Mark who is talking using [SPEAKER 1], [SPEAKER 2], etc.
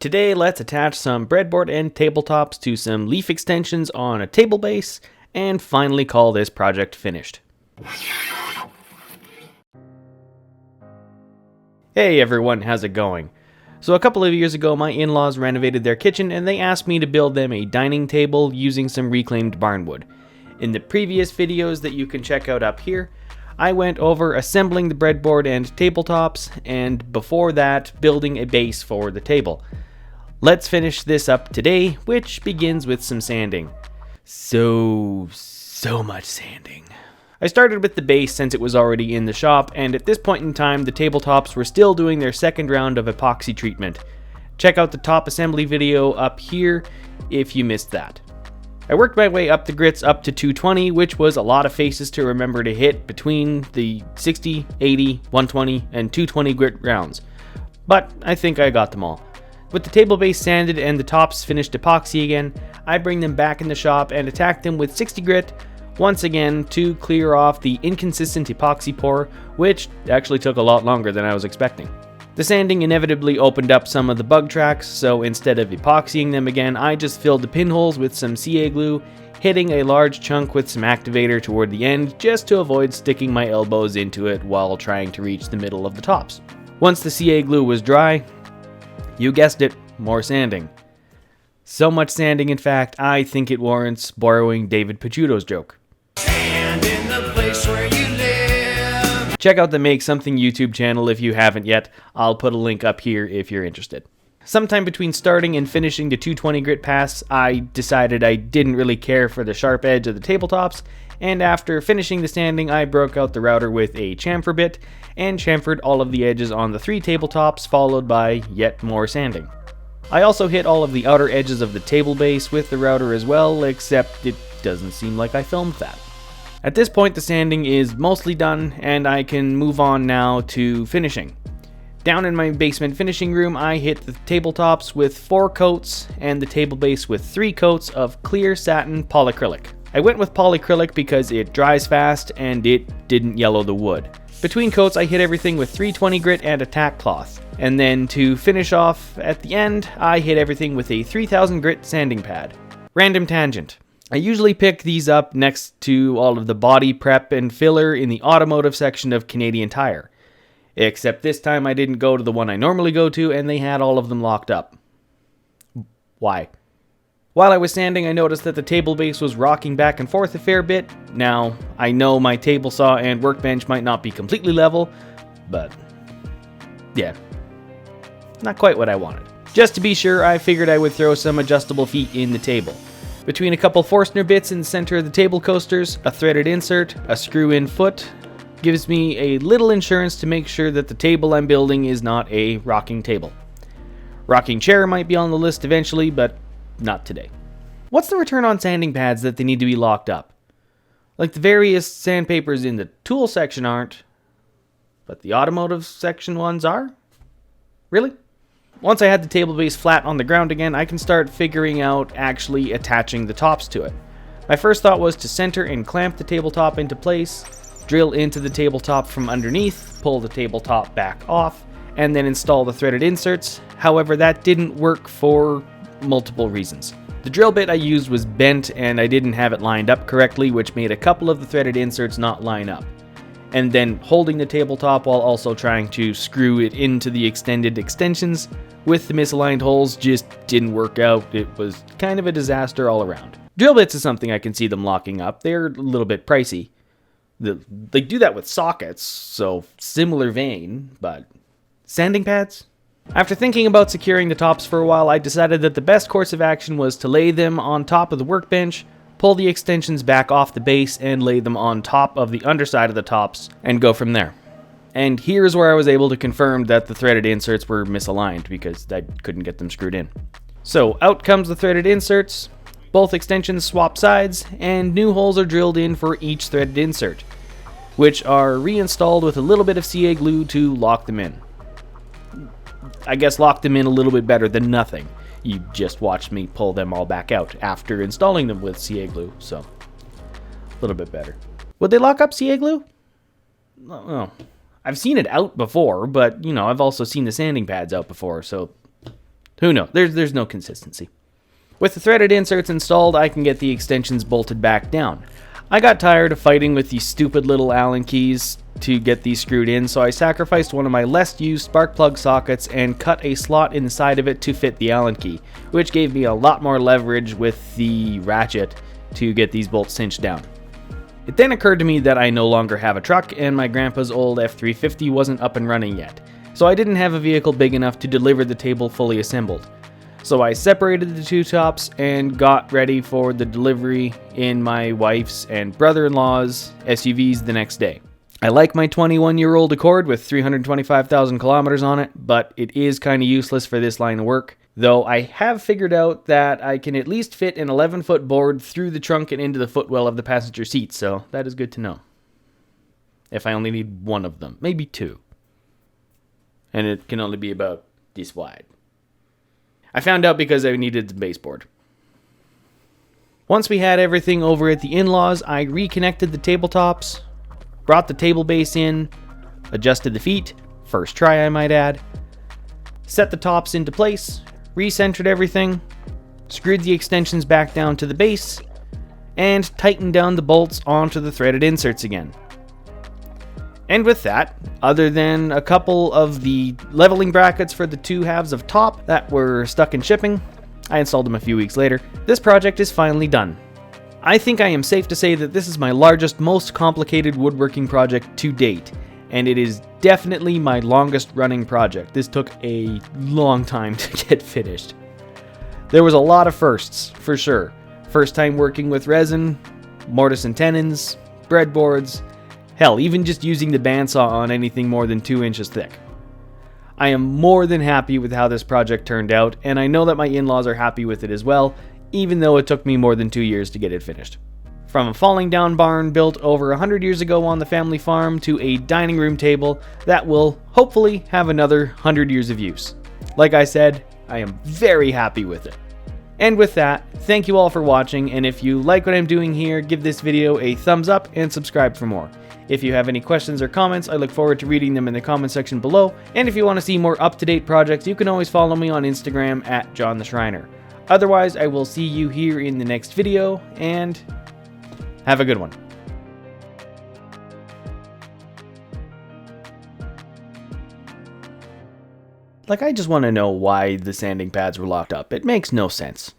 [SPEAKER 1] Today, let's attach some breadboard and tabletops to some leaf extensions on a table base, and finally call this project finished. Hey everyone, how's it going? So a couple of years ago, my in-laws renovated their kitchen and they asked me to build them a dining table using some reclaimed barnwood. In the previous videos that you can check out up here, I went over assembling the breadboard and tabletops, and before that, building a base for the table. Let's finish this up today, which begins with some sanding. So much sanding. I started with the base since it was already in the shop, and at this point in time, the tabletops were still doing their second round of epoxy treatment. Check out the top assembly video up here if you missed that. I worked my way up the grits up to 220, which was a lot of faces to remember to hit between the 60, 80, 120, and 220 grit rounds. But I think I got them all. With the table base sanded and the tops finished epoxy again, I bring them back in the shop and attack them with 60 grit, once again to clear off the inconsistent epoxy pour, which actually took a lot longer than I was expecting. The sanding inevitably opened up some of the bug tracks, so instead of epoxying them again, I just filled the pinholes with some CA glue, hitting a large chunk with some activator toward the end just to avoid sticking my elbows into it while trying to reach the middle of the tops. Once the CA glue was dry, you guessed it, more sanding. So much sanding, in fact, I think it warrants borrowing David Picciuto's joke. Sand in the place where you live. Check out the Make Something YouTube channel if you haven't yet. I'll put a link up here if you're interested. Sometime between starting and finishing the 220 grit pass, I decided I didn't really care for the sharp edge of the tabletops, and after finishing the sanding, I broke out the router with a chamfer bit and chamfered all of the edges on the 3 tabletops, followed by yet more sanding. I also hit all of the outer edges of the table base with the router as well, except it doesn't seem like I filmed that. At this point, the sanding is mostly done, and I can move on now to finishing. Down in my basement finishing room, I hit the tabletops with 4 coats and the table base with 3 coats of clear satin polyacrylic. I went with polyacrylic because it dries fast and it didn't yellow the wood. Between coats, I hit everything with 320 grit and a tack cloth. And then to finish off at the end, I hit everything with a 3000 grit sanding pad. Random tangent. I usually pick these up next to all of the body prep and filler in the automotive section of Canadian Tire. Except this time I didn't go to the one I normally go to and they had all of them locked up. Why? While I was sanding, I noticed that the table base was rocking back and forth a fair bit. Now, I know my table saw and workbench might not be completely level, but yeah, not quite what I wanted. Just to be sure, I figured I would throw some adjustable feet in the table. Between a couple Forstner bits in the center of the table coasters, a threaded insert, a screw-in foot, gives me a little insurance to make sure that the table I'm building is not a rocking table. Rocking chair might be on the list eventually, but not today. What's the return on sanding pads that they need to be locked up? Like the various sandpapers in the tool section aren't, but the automotive section ones are? Really? Once I had the table base flat on the ground again, I can start figuring out actually attaching the tops to it. My first thought was to center and clamp the tabletop into place, drill into the tabletop from underneath, pull the tabletop back off, and then install the threaded inserts. However, that didn't work for multiple reasons. The drill bit I used was bent and I didn't have it lined up correctly, which made a couple of the threaded inserts not line up. And then holding the tabletop while also trying to screw it into the extended extensions with the misaligned holes just didn't work out. It was kind of a disaster all around. Drill bits is something I can see them locking up. They're a little bit pricey. They do that with sockets, so similar vein, but sanding pads? After thinking about securing the tops for a while, I decided that the best course of action was to lay them on top of the workbench, pull the extensions back off the base, and lay them on top of the underside of the tops, and go from there. And here's where I was able to confirm that the threaded inserts were misaligned, because I couldn't get them screwed in. So out comes the threaded inserts, both extensions swap sides, and new holes are drilled in for each threaded insert, which are reinstalled with a little bit of CA glue to lock them in. I guess lock them in a little bit better than nothing. You just watched me pull them all back out after installing them with CA glue, so a little bit better. Would they lock up CA glue? Oh, I've seen it out before, but, I've also seen the sanding pads out before, so Who knows? There's no consistency. With the threaded inserts installed, I can get the extensions bolted back down. I got tired of fighting with these stupid little Allen keys to get these screwed in, so I sacrificed one of my less used spark plug sockets and cut a slot in the side of it to fit the Allen key, which gave me a lot more leverage with the ratchet to get these bolts cinched down. It then occurred to me that I no longer have a truck and my grandpa's old F350 wasn't up and running yet, so I didn't have a vehicle big enough to deliver the table fully assembled. So I separated the two tops and got ready for the delivery in my wife's and brother-in-law's SUVs the next day. I like my 21-year-old Accord with 325,000 kilometers on it, but it is kind of useless for this line of work. Though I have figured out that I can at least fit an 11-foot board through the trunk and into the footwell of the passenger seat, so that is good to know. If I only need one of them, maybe two. And it can only be about this wide. I found out because I needed the baseboard. Once we had everything over at the in-laws, I reconnected the tabletops, brought the table base in, adjusted the feet, first try I might add, set the tops into place, recentered everything, screwed the extensions back down to the base, and tightened down the bolts onto the threaded inserts again. And with that, other than a couple of the leveling brackets for the two halves of top that were stuck in shipping, I installed them a few weeks later, this project is finally done. I think I am safe to say that this is my largest, most complicated woodworking project to date, and it is definitely my longest running project. This took a long time to get finished. There was a lot of firsts, for sure. First time working with resin, mortise and tenons, breadboards, hell, even just using the bandsaw on anything more than 2 inches thick. I am more than happy with how this project turned out, and I know that my in-laws are happy with it as well, even though it took me more than 2 years to get it finished. From a falling down barn built over 100 years ago on the family farm to a dining room table that will hopefully have another 100 years of use. Like I said, I am very happy with it. And with that, thank you all for watching, and if you like what I'm doing here, give this video a thumbs up and subscribe for more. If you have any questions or comments, I look forward to reading them in the comment section below, and if you want to see more up-to-date projects, you can always follow me on Instagram at John the Schreiner. Otherwise, I will see you here in the next video, and have a good one. Like, I just want to know why the sanding pads were locked up. It makes no sense.